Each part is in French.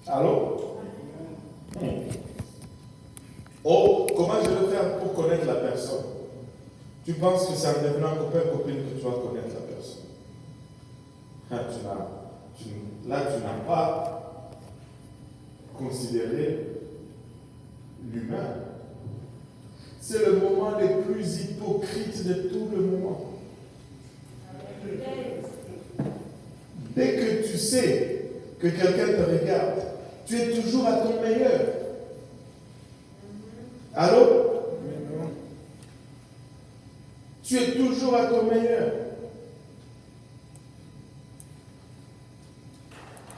Allô? Oh, comment je vais faire pour connaître la personne? Tu penses que c'est en devenant copain-copine que tu vas connaître la personne? Là, tu n'as pas considéré l'humain. C'est le moment le plus hypocrite de tout le moment. Dès que tu sais que quelqu'un te regarde, tu es toujours à ton meilleur. Allô? Tu es toujours à ton meilleur.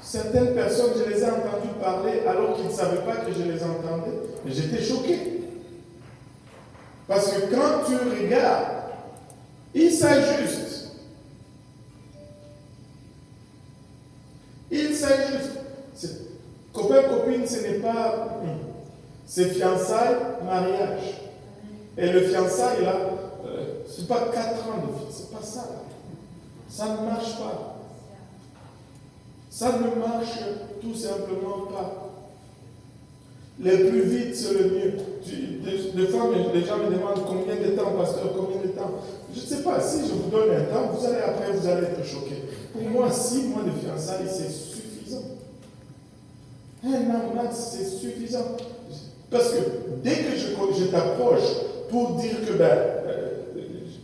Certaines personnes, je les ai entendues parler alors qu'ils ne savaient pas que je les entendais. Et j'étais choqué. Parce que quand tu regardes, ils s'ajustent. Ils s'ajustent. Copain-copine, ce n'est pas... C'est fiançailles, mariage. Et le fiançailles, là, ce n'est pas 4 ans de vie, c'est pas ça. Ça ne marche pas. Ça ne marche tout simplement pas. Le plus vite, c'est le mieux. Des fois, les gens me demandent combien de temps, pasteur, combien de temps. Je ne sais pas, si je vous donne un temps, vous allez être choqués. Pour moi, 6 mois de fiançailles, c'est suffisant. Un an max, c'est suffisant. Parce que dès que je t'approche pour dire que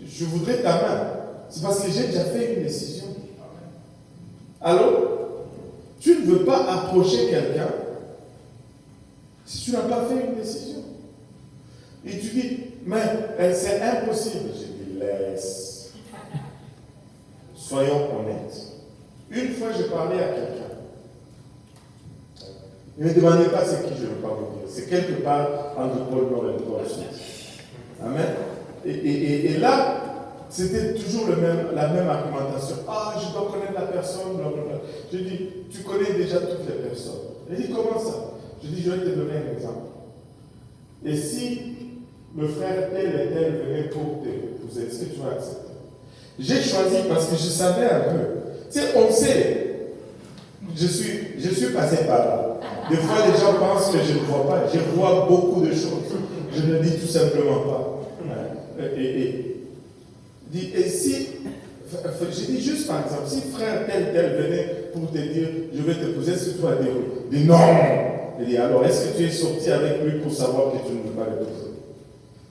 je voudrais ta main, c'est parce que j'ai déjà fait une décision. Alors, tu ne veux pas approcher quelqu'un si tu n'as pas fait une décision. Et tu dis, mais c'est impossible. Je dis, laisse. Soyons honnêtes. Une fois, je parlais à quelqu'un. Ne me demandez pas c'est qui, je ne veux pas vous dire. C'est quelque part entre Pôle Nord et le Pôle Sud. Amen. Et là, c'était toujours la même argumentation. Ah, je dois connaître la personne, blablabla. Je dis, tu connais déjà toutes les personnes. Il dit, comment ça? Je dis, je vais te donner un exemple. Et si le frère tel et tel venait pour t'épouser, est-ce que tu vas accepter? J'ai choisi parce que je savais un peu. Tu sais, on sait. Je suis passé par là. Des fois, les gens pensent que je ne vois pas. Je vois beaucoup de choses. Je ne dis tout simplement pas. Et si, je dis juste par exemple, si frère tel venait pour te dire, je vais t'épouser, est-ce que tu vas dire oui? Il dit non. Il dit alors, est-ce que tu es sorti avec lui pour savoir que tu ne veux pas l'épouser?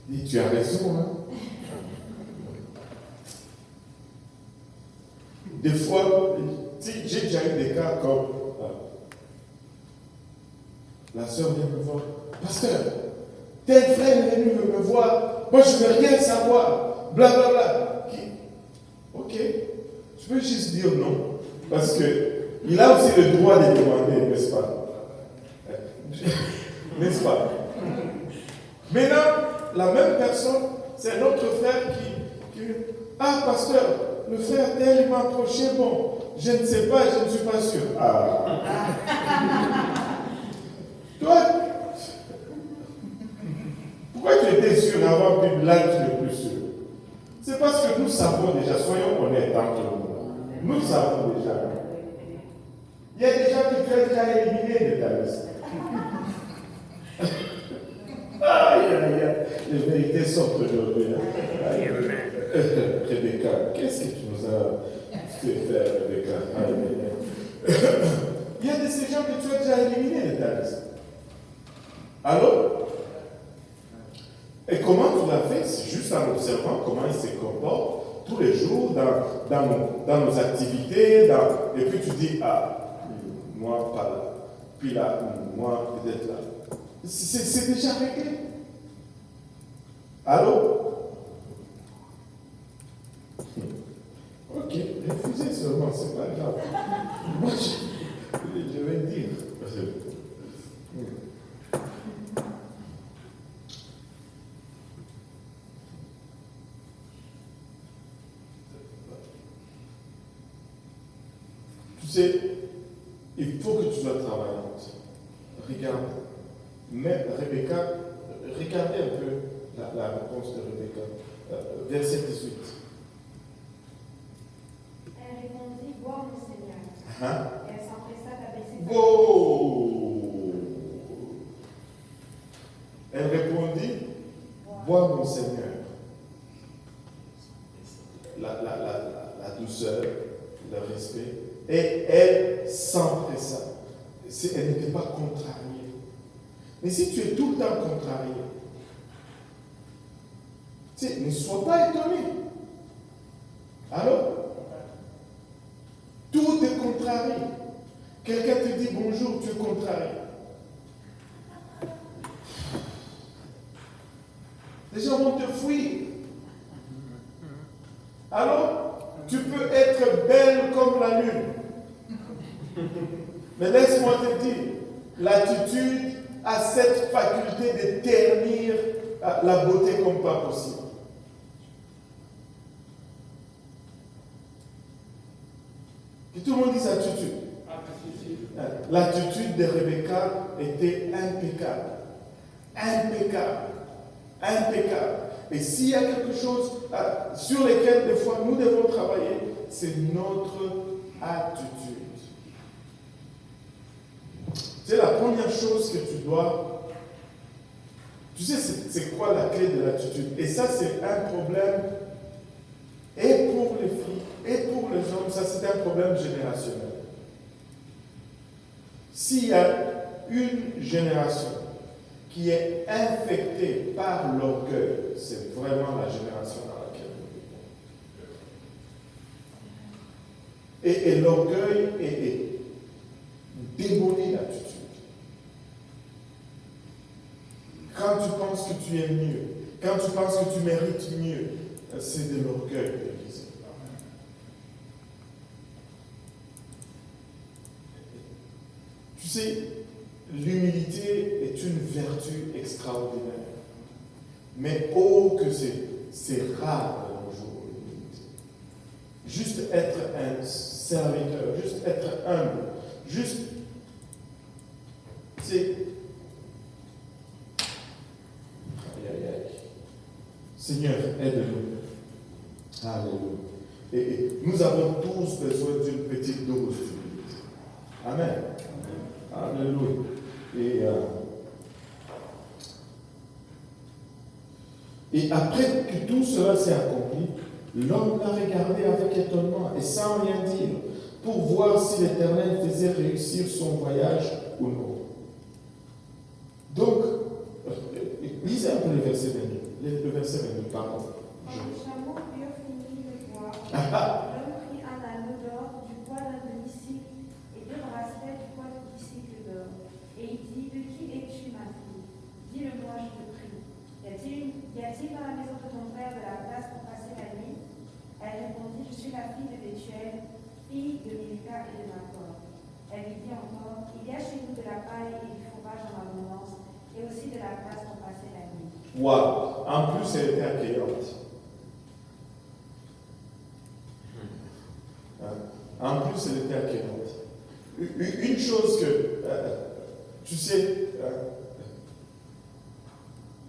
Il dit, tu as raison, hein? Des fois, j'ai déjà eu des cas comme la sœur vient me voir. Pasteur, tel frère est venu me voir. Moi, je ne veux rien savoir. Blablabla. Ok. Je peux juste dire non. Parce qu'il a aussi le droit de demander, n'est-ce pas? N'est-ce pas? Maintenant, la même personne, c'est notre frère qui ah, pasteur, le frère tel m'a approché, bon, je ne sais pas, je ne suis pas sûr. Ah. Toi, pourquoi tu étais sûr avant que là tu n'es plus sûr? C'est parce que nous savons déjà, soyons honnêtes entre nous. Nous savons déjà. Il y a des gens que tu as déjà éliminés de ta liste. Aïe, aïe, aïe. Les vérités sortent aujourd'hui. Rebecca, qu'est-ce que tu nous as fait faire, Rebecca? Il y a de ces gens que tu as déjà éliminés de ta liste. Alors, et comment tu l'as fait? C'est juste en observant comment ils se comportent tous les jours dans nos activités. Et puis tu dis, ah, moi pas là. Puis là, moi peut-être là. C'est déjà réglé. Allô? Ok, refusez seulement, c'est pas grave. Moi, je vais dire. Tu sais, il faut que tu sois travaillante. Regarde. Mais Rebecca, regardez un peu la réponse de Rebecca. Verset 18. Elle répondit, bois mon Seigneur. Hein? Et elle s'empressa d'abaisser sa Oh! Vois mon Seigneur, la douceur, le respect, et elle s'empressa. Elle n'était pas contrariée. Mais si tu es tout le temps contrarié, ne sois pas étonné. Alors, tout est contrarié. Quelqu'un te dit bonjour, tu es contrarié. Les gens vont te fuir. Alors, tu peux être belle comme la lune. Mais laisse-moi te dire, l'attitude a cette faculté de ternir la beauté comme pas possible. Et tout le monde dit sa attitude. L'attitude de Rebecca était impeccable. Impeccable. Impeccable. Et s'il y a quelque chose sur lequel des fois nous devons travailler, c'est notre attitude. C'est la première chose que tu dois... Tu sais, c'est quoi la clé de l'attitude? Et ça, c'est un problème, et pour les filles, et pour les hommes, ça c'est un problème générationnel. S'il y a une génération qui est infectée par l'orgueil, c'est vraiment la génération dans laquelle nous vivons. Et l'orgueil démolit l'attitude. Quand tu penses que tu es mieux, quand tu penses que tu mérites mieux, c'est de l'orgueil, l'Église. Tu sais, l'humilité est une vertu extraordinaire. Mais oh que c'est rare de nos jours, l'humilité. Juste être un serviteur, juste être humble, juste, c'est... Seigneur, aide-nous. Alléluia. Et nous avons tous besoin d'une petite dose d'humilité. Amen. Alléluia. Et après que tout cela s'est accompli, l'homme l'a regardé avec étonnement et sans rien dire, pour voir si l'Éternel faisait réussir son voyage ou non. Donc, lisez un peu le verset 22. Le verset 22, pardon. Quand les chameaux eurent fini de boire, l'homme prit un anneau d'or du poids d'un demi-cycle et 2 bracelets du poids du cycle d'or. Et il dit, de qui es-tu, ma fille? Dis-le-moi, je te prie. Y a-t-il dans la maison de ton frère de la place pour passer la nuit? Elle répondit, je suis la fille de Bethuel, fille de Milka et de Nacor. Elle lui dit encore, il y a chez nous de la paille et du fourrage en abondance, et aussi de la place pour passer la nuit. Waouh! En plus, elle était accueillante. En plus, elle était accueillante. Une chose que, tu sais,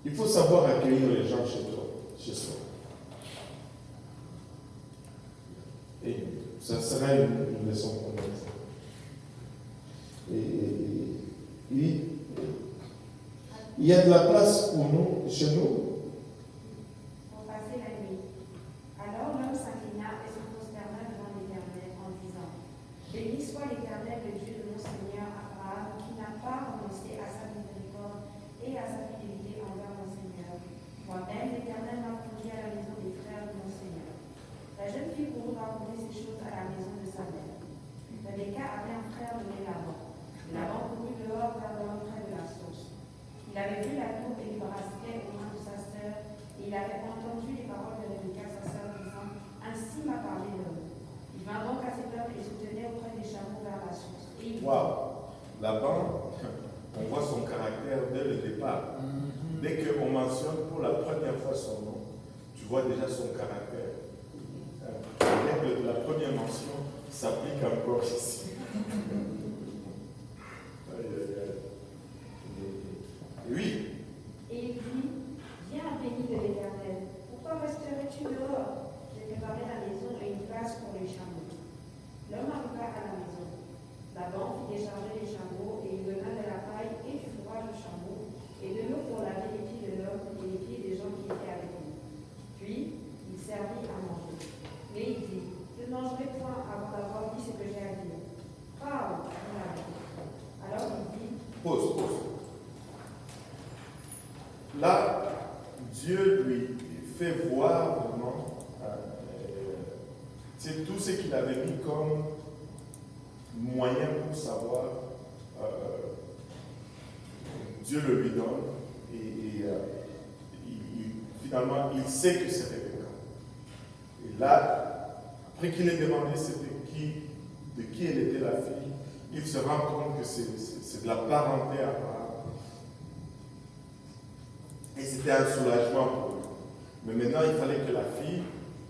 il faut savoir accueillir les gens chez toi, chez soi. Et ça sera une leçon pour nous. Et il y a de la place pour nous, chez nous. Pour passer la nuit. Alors l'homme s'inclina et se prosterna devant l'Éternel en disant, béni soit l'Éternel, le Dieu de mon Seigneur Abraham, qui n'a pas renoncé à sa miséricorde et à sa fidélité envers mon Seigneur. Moi-même, l'Éternel m'a conduit à la maison des frères de mon Seigneur. La jeune fille courut raconter ces choses à la maison de sa mère. Rebecca avait un frère nommé Laban. Laban courut dehors vers l'homme près de la source. Il avait vu la tour et le bracelet aux mains de sa sœur, et il avait entendu les paroles de Rebecca, sa sœur, disant, ainsi m'a parlé l'homme. Il vint donc à cet homme et se tenait auprès des chameaux vers la source. Waouh! Laban, on voit son caractère dès le départ. Dès qu'on mentionne pour la première fois son nom, tu vois déjà son caractère. La règle de la première mention s'applique encore ici. Oui. Et il dit, viens béni de l'Éternel, pourquoi resterais-tu dehors? J'ai préparé la maison et une place pour les chameaux. L'homme arriva à la maison. Laban fit décharger les chameaux et il donna de la paille et du fourrage aux chameaux et de l'eau pour laver les pieds de l'homme et les pieds des gens qui Pause. Là, Dieu lui fait voir vraiment c'est tout ce qu'il avait mis comme moyen pour savoir. Dieu le lui donne et finalement il sait que c'est Rebecca. Et là, après qu'il ait demandé de qui elle était la fille, il se rend compte que c'est de la parenté Abraham. Et c'était un soulagement pour lui. Mais maintenant, il fallait que la fille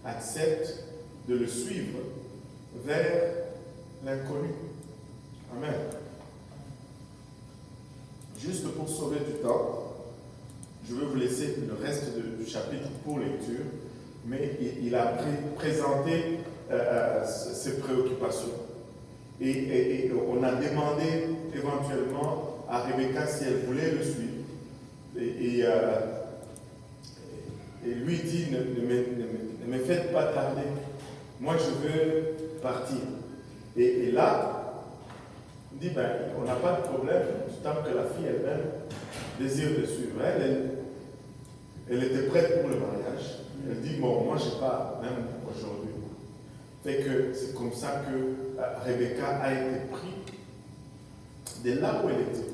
accepte de le suivre vers l'inconnu. Amen. Juste pour sauver du temps, je vais vous laisser le reste du chapitre pour lecture, mais il a présenté ses préoccupations. Et on a demandé éventuellement à Rebecca si elle voulait le suivre. Et lui dit, ne me faites pas tarder, moi je veux partir. Et là, il dit, on n'a pas de problème, tant que la fille elle-même désire de suivre. Elle était prête pour le mariage. Elle dit, bon, moi je pars, même aujourd'hui. Fait que c'est comme ça que Rebecca a été prise de là où elle était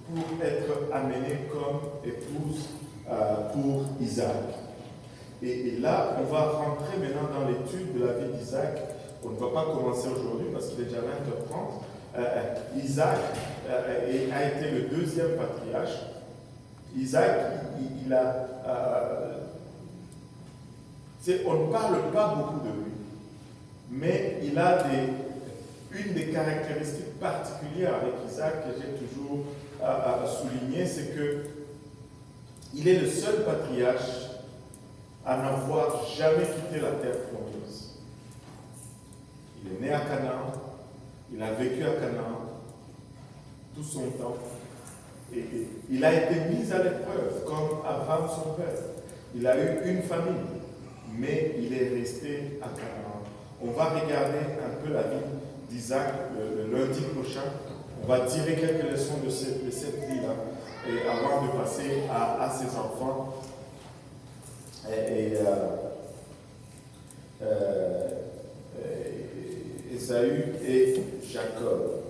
pour être amenée comme épouse pour Isaac. Et là, on va rentrer maintenant dans l'étude de la vie d'Isaac. On ne va pas commencer aujourd'hui parce qu'il est déjà 20h30. Isaac a été le deuxième patriarche. Isaac, il a... on ne parle pas beaucoup de lui, mais il a une des caractéristiques particulières avec Isaac que j'ai toujours souligné, c'est qu'il est le seul patriarche à n'avoir jamais quitté la terre promise. Il est né à Canaan, il a vécu à Canaan tout son temps, et il a été mis à l'épreuve comme Abraham son père. Il a eu une famille, mais il est resté à Canaan. On va regarder un peu la vie d'Isaac le lundi prochain. On va tirer quelques leçons de cette vie-là, et avant de passer à ses enfants. Ésaü et Jacob.